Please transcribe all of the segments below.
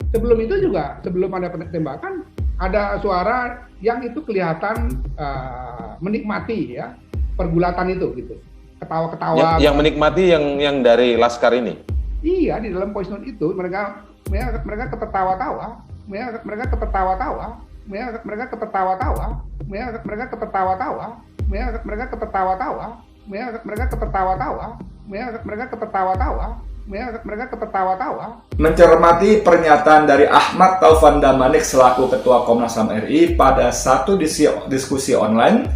Sebelum itu juga, sebelum ada tembakan, ada suara yang itu kelihatan menikmati ya pergulatan itu gitu. Ketawa-ketawa. Yang menikmati yang dari Laskar ini. Iya, di dalam voice note itu mereka ketawa-tawa, mereka ketawa-tawa, mereka ketawa-tawa, mereka ketawa-tawa, mereka ketawa-tawa, mereka ketawa-tawa, mereka ketawa-tawa, mereka ketawa-tawa. Mencermati pernyataan dari Ahmad Taufan Damanik selaku Ketua Komnas HAM RI pada satu diskusi online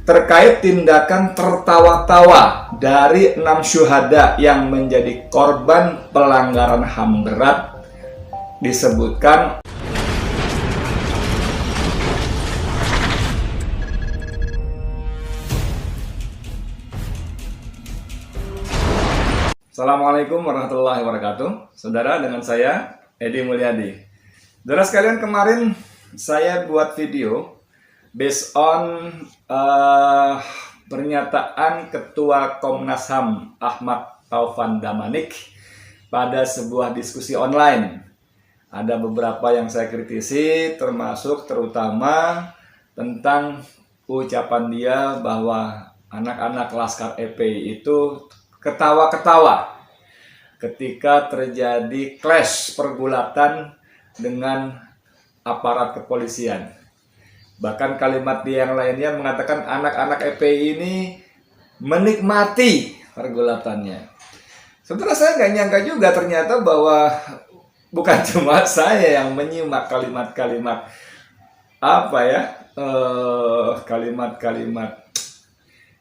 terkait tindakan tertawa-tawa dari 6 syuhada yang menjadi korban pelanggaran HAM berat. Disebutkan Assalamualaikum warahmatullahi wabarakatuh. Saudara, dengan saya Edi Mulyadi. Saudara sekalian, kemarin saya buat video based on pernyataan Ketua Komnas HAM Ahmad Taufan Damanik pada sebuah diskusi online. Ada beberapa yang saya kritisi, terutama tentang ucapan dia bahwa anak-anak Laskar FPI itu ketawa-ketawa ketika terjadi clash pergulatan dengan aparat kepolisian. Bahkan kalimat dia yang lainnya mengatakan anak-anak FPI ini menikmati pergulatannya. Sebenarnya saya nggak nyangka juga ternyata bahwa bukan cuma saya yang menyimak kalimat-kalimat kalimat-kalimat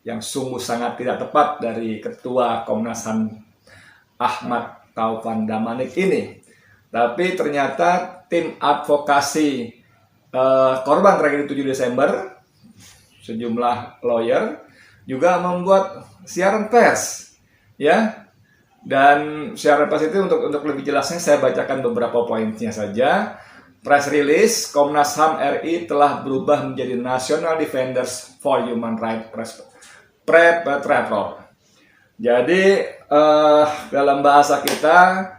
yang sungguh sangat tidak tepat dari Ketua Komnas HAM Ahmad Taufan Damanik ini. Tapi ternyata tim advokasi korban tragedi 7 Desember, sejumlah lawyer juga membuat siaran pers, ya. Dan siaran pers itu untuk lebih jelasnya saya bacakan beberapa poinnya saja. Press release, Komnas HAM RI telah berubah menjadi National Defenders for Human Rights Perpetrator. Jadi dalam bahasa kita,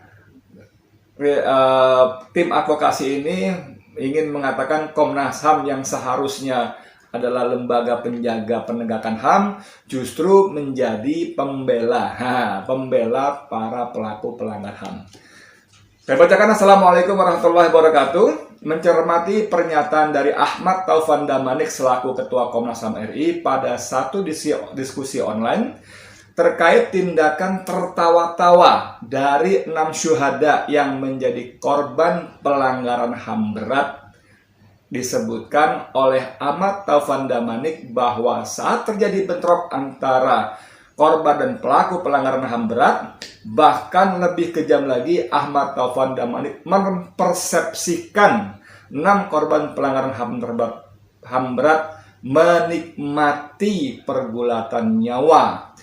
tim advokasi ini ingin mengatakan Komnas HAM yang seharusnya adalah lembaga penjaga penegakan HAM justru menjadi pembela para pelaku pelanggar HAM. Saya bacakan. Assalamualaikum warahmatullahi wabarakatuh. Mencermati pernyataan dari Ahmad Taufan Damanik selaku Ketua Komnas HAM RI pada satu diskusi online terkait tindakan tertawa-tawa dari 6 syuhada yang menjadi korban pelanggaran HAM berat. Disebutkan oleh Ahmad Taufan Damanik bahwa saat terjadi bentrok antara korban dan pelaku pelanggaran HAM berat, bahkan lebih kejam lagi, Ahmad Taufan Damanik mempersepsikan 6 korban pelanggaran HAM berat menikmati pergulatan nyawa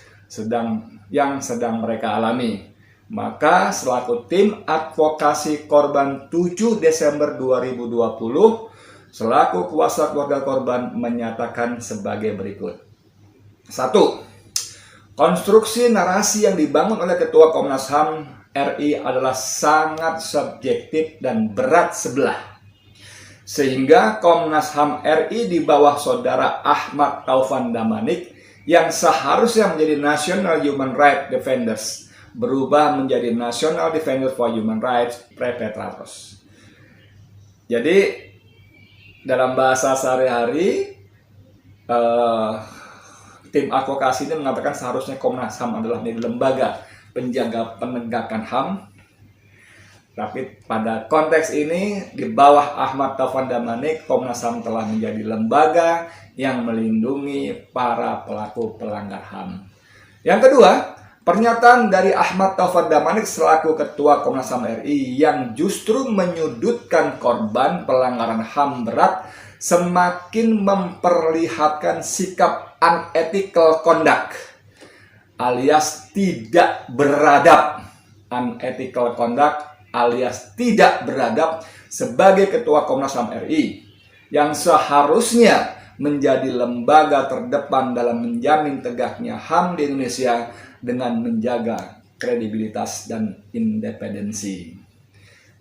yang sedang mereka alami. Maka selaku tim advokasi korban 7 Desember 2020, selaku kuasa keluarga korban menyatakan sebagai berikut. 1. Konstruksi narasi yang dibangun oleh Ketua Komnas HAM RI adalah sangat subjektif dan berat sebelah. Sehingga Komnas HAM RI di bawah saudara Ahmad Taufan Damanik yang seharusnya menjadi National Human Rights Defenders berubah menjadi National Defenders for Human Rights Perpetrators. Jadi dalam bahasa sehari-hari, tim advokasi ini mengatakan seharusnya Komnas HAM adalah lembaga penjaga penegakan HAM. Tapi pada konteks ini, di bawah Ahmad Taufan Damanik, Komnas HAM telah menjadi lembaga yang melindungi para pelaku pelanggar HAM. Yang kedua, pernyataan dari Ahmad Taufan Damanik selaku Ketua Komnas HAM RI yang justru menyudutkan korban pelanggaran HAM berat semakin memperlihatkan sikap unethical conduct alias tidak beradab. Unethical conduct alias tidak beradab sebagai Ketua Komnas HAM RI yang seharusnya menjadi lembaga terdepan dalam menjamin tegaknya HAM di Indonesia dengan menjaga kredibilitas dan independensi.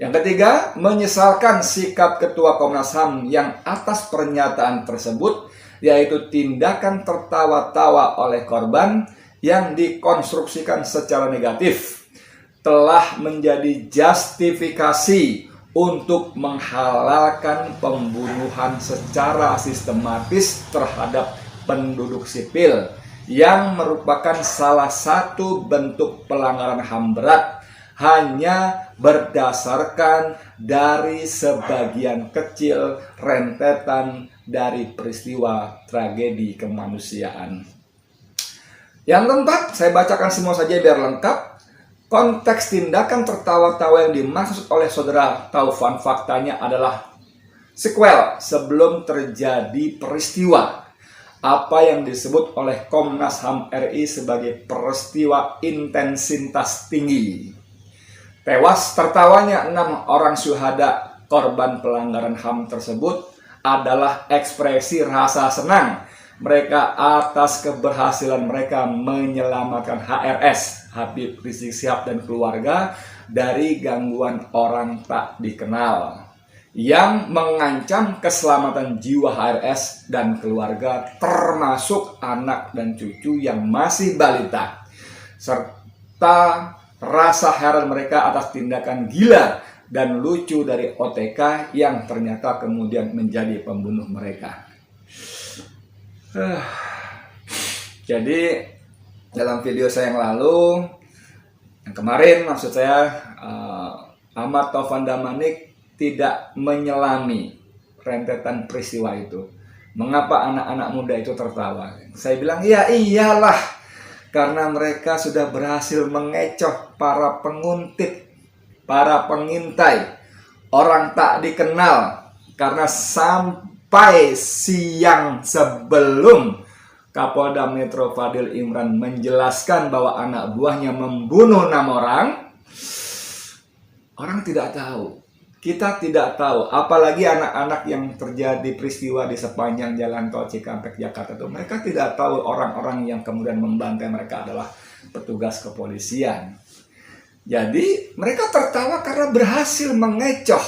Yang ketiga, menyesalkan sikap Ketua Komnas HAM yang atas pernyataan tersebut, yaitu tindakan tertawa-tawa oleh korban yang dikonstruksikan secara negatif telah menjadi justifikasi untuk menghalalkan pembunuhan secara sistematis terhadap penduduk sipil yang merupakan salah satu bentuk pelanggaran HAM berat hanya berdasarkan dari sebagian kecil rentetan dari peristiwa tragedi kemanusiaan. Yang keempat, saya bacakan semua saja biar lengkap. Konteks tindakan tertawa-tawa yang dimaksud oleh saudara Taufan faktanya adalah sequel sebelum terjadi peristiwa. Apa yang disebut oleh Komnas HAM RI sebagai peristiwa intensitas tinggi. Tewas tertawanya 6 orang syuhada korban pelanggaran HAM tersebut adalah ekspresi rasa senang mereka atas keberhasilan mereka menyelamatkan HRS, Habib Rizik Syihab dan keluarga dari gangguan orang tak dikenal yang mengancam keselamatan jiwa HRS dan keluarga, termasuk anak dan cucu yang masih balita, serta rasa heran mereka atas tindakan gila dan lucu dari OTK yang ternyata kemudian menjadi pembunuh mereka. Jadi dalam video saya yang lalu, yang kemarin maksud saya, Ahmad Taufan Damanik tidak menyelami rentetan peristiwa itu. Mengapa anak-anak muda itu tertawa? Saya bilang, ya iyalah, karena mereka sudah berhasil mengecoh para penguntit, para pengintai, orang tak dikenal, karena sampai siang sebelum Kapolda Metro Fadil Imran menjelaskan bahwa anak buahnya membunuh 6 orang tidak tahu. Kita tidak tahu, apalagi anak-anak yang terjadi peristiwa di sepanjang jalan tol Cikampek Jakarta itu. Mereka tidak tahu orang-orang yang kemudian membantai mereka adalah petugas kepolisian. Jadi mereka tertawa karena berhasil mengecoh,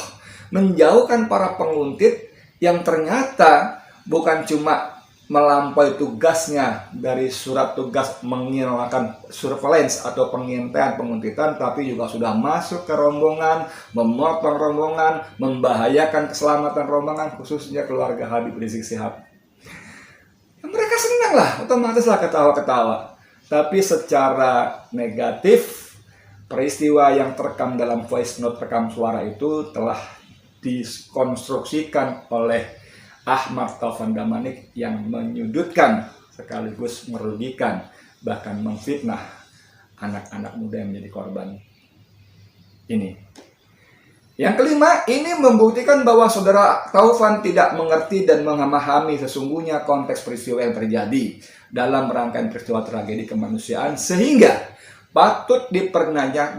menjauhkan para penguntit yang ternyata bukan cuma melampaui tugasnya dari surat tugas melakukan surveillance atau pengintaian penguntitan, tapi juga sudah masuk ke rombongan, memotong rombongan, membahayakan keselamatan rombongan, khususnya keluarga Habib Rizik Syihab. Mereka senang lah, otomatis lah ketawa-ketawa. Tapi secara negatif, peristiwa yang terekam dalam voice note rekam suara itu telah dikonstruksikan oleh Ahmad Taufan Damanik yang menyudutkan sekaligus merugikan, bahkan memfitnah anak-anak muda yang menjadi korban ini. Yang kelima, ini membuktikan bahwa saudara Taufan tidak mengerti dan memahami sesungguhnya konteks peristiwa yang terjadi dalam rangkaian peristiwa tragedi kemanusiaan, sehingga patut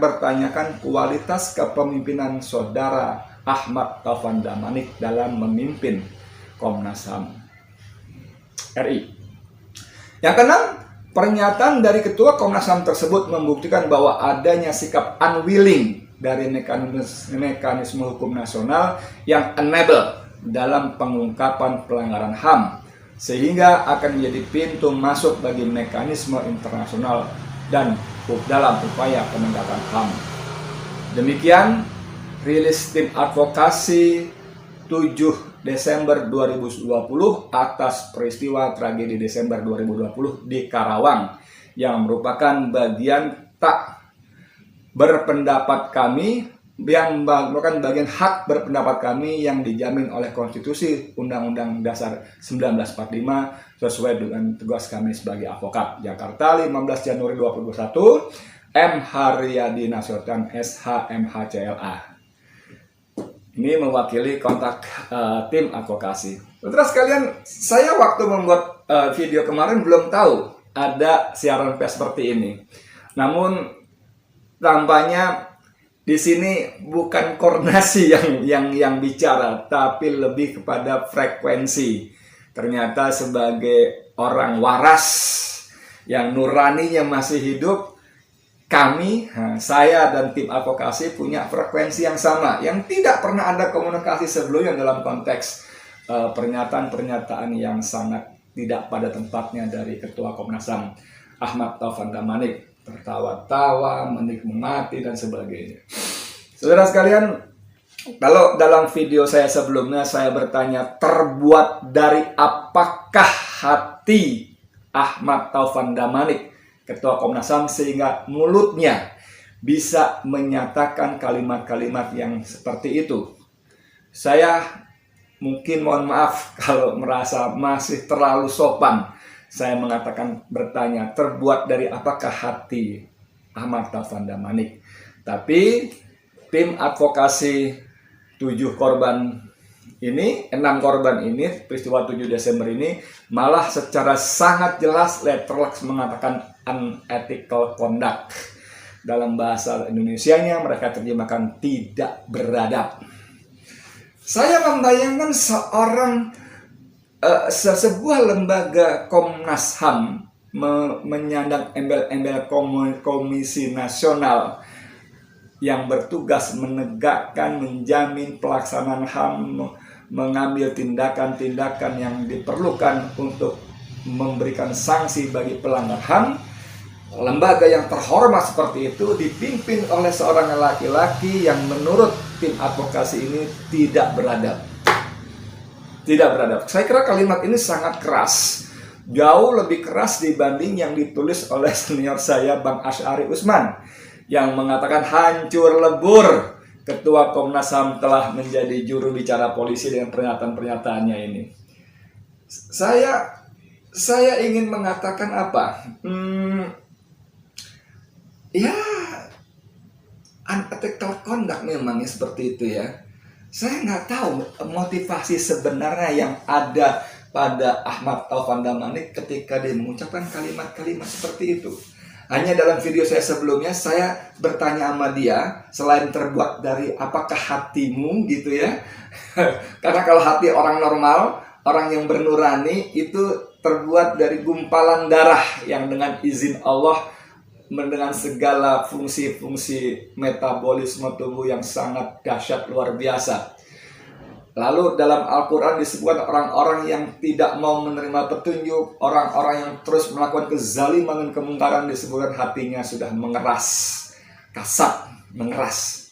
bertanyakan kualitas kepemimpinan saudara Ahmad Taufan Damanik dalam memimpin Komnas HAM RI. Yang keenam, pernyataan dari Ketua Komnas HAM tersebut membuktikan bahwa adanya sikap unwilling dari mekanisme hukum nasional yang enable dalam pengungkapan pelanggaran HAM, sehingga akan menjadi pintu masuk bagi mekanisme internasional dan dalam upaya penegakan HAM. Demikian rilis tim advokasi 7 Desember 2020 atas peristiwa tragedi Desember 2020 di Karawang, yang merupakan bagian tak berpendapat kami, yang merupakan bagian hak berpendapat kami yang dijamin oleh Konstitusi Undang-Undang Dasar 1945 sesuai dengan tugas kami sebagai advokat. Jakarta, 15 Januari 2021, M. Haryadi Nasution, SH, MHCLA. Ini mewakili kontak tim advokasi. Terus kalian, saya waktu membuat video kemarin belum tahu ada siaran pers seperti ini. Namun tampaknya di sini bukan koordinasi yang bicara, tapi lebih kepada frekuensi. Ternyata sebagai orang waras yang nuraninya masih hidup, kami, saya dan tim advokasi punya frekuensi yang sama, yang tidak pernah ada komunikasi sebelumnya dalam konteks pernyataan-pernyataan yang sangat tidak pada tempatnya dari Ketua Komnas HAM Ahmad Taufan Damanik, tertawa-tawa, menikmati dan sebagainya. Saudara sekalian, kalau dalam video saya sebelumnya saya bertanya terbuat dari apakah hati Ahmad Taufan Damanik, Ketua Komnas HAM, sehingga mulutnya bisa menyatakan kalimat-kalimat yang seperti itu. Saya mungkin mohon maaf kalau merasa masih terlalu sopan. Saya mengatakan bertanya terbuat dari apakah hati Ahmad Taufan Damanik. Tapi tim advokasi 6 korban ini, peristiwa 7 Desember ini, malah secara sangat jelas letterbox mengatakan unethical conduct. Dalam bahasa Indonesianya mereka terjemahkan tidak beradab. Saya membayangkan sebuah lembaga Komnas HAM menyandang embel-embel Komisi Nasional yang bertugas menegakkan, menjamin pelaksanaan HAM, mengambil tindakan-tindakan yang diperlukan untuk memberikan sanksi bagi pelanggar HAM. Lembaga yang terhormat seperti itu dipimpin oleh seorang laki-laki yang menurut tim advokasi ini tidak beradab. Tidak beradab. Saya kira kalimat ini sangat keras. Jauh lebih keras dibanding yang ditulis oleh senior saya Bang Asy'ari Usman, yang mengatakan hancur lebur Ketua Komnas HAM telah menjadi juru bicara polisi dengan pernyataan-pernyataannya ini. Saya ingin mengatakan apa? Ya, unethical conduct memangnya seperti itu ya. Saya nggak tahu motivasi sebenarnya yang ada pada Ahmad Taufan Damanik ketika dia mengucapkan kalimat-kalimat seperti itu. Hanya dalam video saya sebelumnya, saya bertanya sama dia, selain terbuat dari apakah hatimu gitu ya. Karena kalau hati orang normal, orang yang bernurani itu terbuat dari gumpalan darah yang dengan izin Allah, dengan segala fungsi-fungsi metabolisme tubuh yang sangat dahsyat luar biasa. Lalu dalam Al-Quran disebutkan orang-orang yang tidak mau menerima petunjuk, orang-orang yang terus melakukan kezaliman dan kemungkaran, disebutkan hatinya sudah mengeras, kasar, mengeras.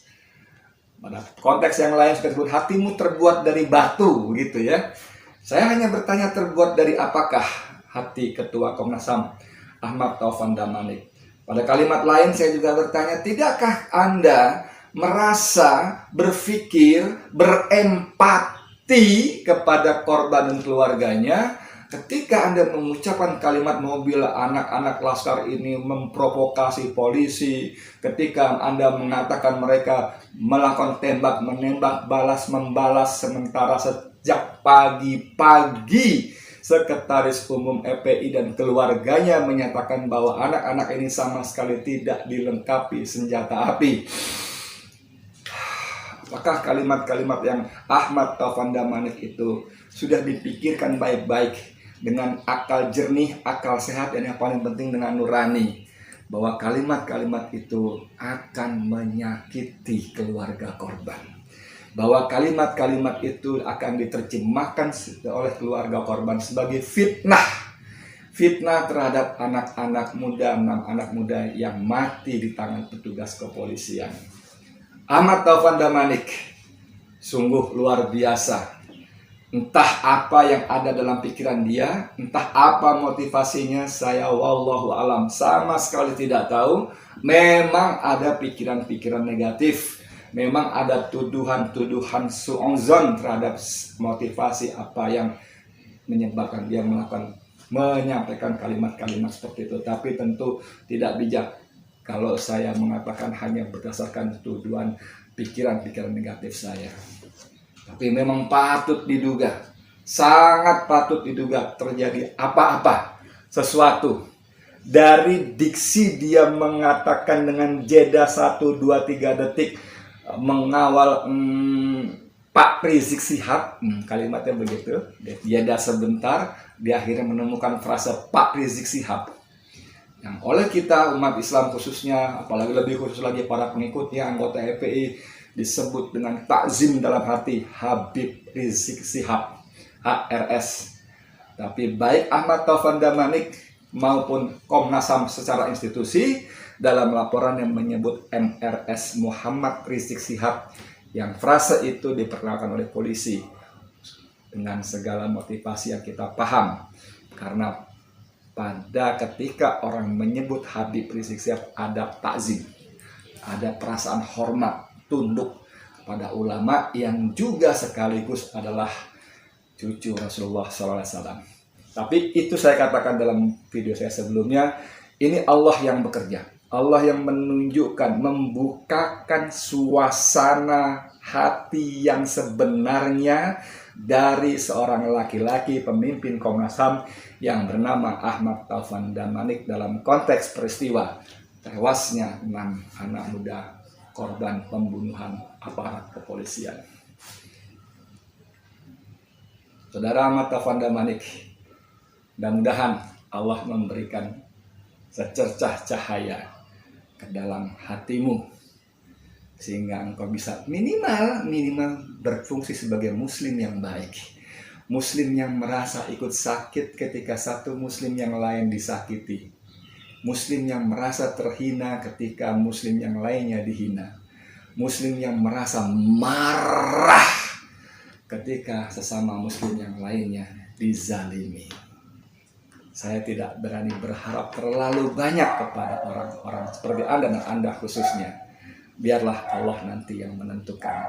Pada konteks yang lain sudah disebut hatimu terbuat dari batu gitu ya. Saya hanya bertanya terbuat dari apakah hati Ketua Komnas HAM Ahmad Taufan Damanik. Pada kalimat lain saya juga bertanya, tidakkah Anda merasa, berpikir, berempati kepada korban dan keluarganya ketika Anda mengucapkan kalimat mobil anak-anak laskar ini memprovokasi polisi, ketika Anda mengatakan mereka melakukan tembak-menembak, balas-membalas, sementara sejak pagi-pagi Sekretaris Umum FPI dan keluarganya menyatakan bahwa anak-anak ini sama sekali tidak dilengkapi senjata api. Apakah kalimat-kalimat yang Ahmad Taufan Damanik itu sudah dipikirkan baik-baik dengan akal jernih, akal sehat, dan yang paling penting dengan nurani, bahwa kalimat-kalimat itu akan menyakiti keluarga korban, bahwa kalimat-kalimat itu akan diterjemahkan oleh keluarga korban sebagai fitnah terhadap anak-anak muda, 6 anak muda yang mati di tangan petugas kepolisian. Ahmad Taufan Damanik sungguh luar biasa. Entah apa yang ada dalam pikiran dia, entah apa motivasinya, saya wallahu alam sama sekali tidak tahu. Memang ada pikiran-pikiran negatif, memang ada tuduhan-tuduhan su'onzon terhadap motivasi apa yang menyebabkan dia menyampaikan kalimat-kalimat seperti itu. Tapi tentu tidak bijak kalau saya mengatakan hanya berdasarkan tuduhan pikiran-pikiran negatif saya. Tapi memang patut diduga, sangat patut diduga terjadi apa-apa, sesuatu. Dari diksi dia mengatakan dengan jeda 1, 2, 3 detik mengawal Pak Rizik Syihab, kalimatnya begitu, jeda sebentar, dia akhirnya menemukan frasa Pak Rizik Syihab. yang oleh kita umat Islam khususnya, apalagi lebih khusus lagi para pengikutnya anggota FPI, disebut dengan takzim dalam hati Habib Rizik Syihab, HRS. Tapi baik Ahmad Taufan Damanik maupun Komnas HAM secara institusi dalam laporan yang menyebut MRS Muhammad Rizik Syihab, yang frase itu diperkenalkan oleh polisi dengan segala motivasi yang kita paham. Karena pada ketika orang menyebut Habib Rizik Syihab ada takzim, ada perasaan hormat, tunduk kepada ulama yang juga sekaligus adalah cucu Rasulullah SAW. Tapi itu saya katakan dalam video saya sebelumnya, ini Allah yang bekerja. Allah yang menunjukkan, membukakan suasana hati yang sebenarnya dari seorang laki-laki pemimpin Komnas HAM yang bernama Ahmad Taufan Damanik dalam konteks peristiwa tewasnya 6 anak muda korban pembunuhan aparat kepolisian. Saudara Ahmad Taufan Damanik, mudah-mudahan Allah memberikan secercah cahaya ke dalam hatimu sehingga engkau bisa minimal berfungsi sebagai muslim yang baik, muslim yang merasa ikut sakit ketika satu muslim yang lain disakiti, muslim yang merasa terhina ketika muslim yang lainnya dihina, muslim yang merasa marah ketika sesama muslim yang lainnya dizalimi. Saya tidak berani berharap terlalu banyak kepada orang-orang seperti Anda dan Anda khususnya. Biarlah Allah nanti yang menentukan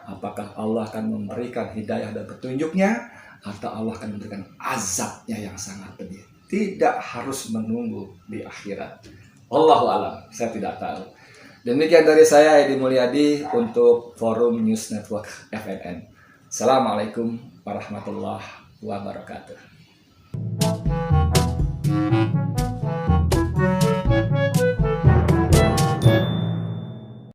apakah Allah akan memberikan hidayah dan petunjuknya atau Allah akan memberikan azabnya yang sangat pedih. Tidak harus menunggu di akhirat. Allahu a'lam, saya tidak tahu. Demikian dari saya, Edi Mulyadi, untuk Forum News Network FNN. Assalamualaikum warahmatullahi wabarakatuh.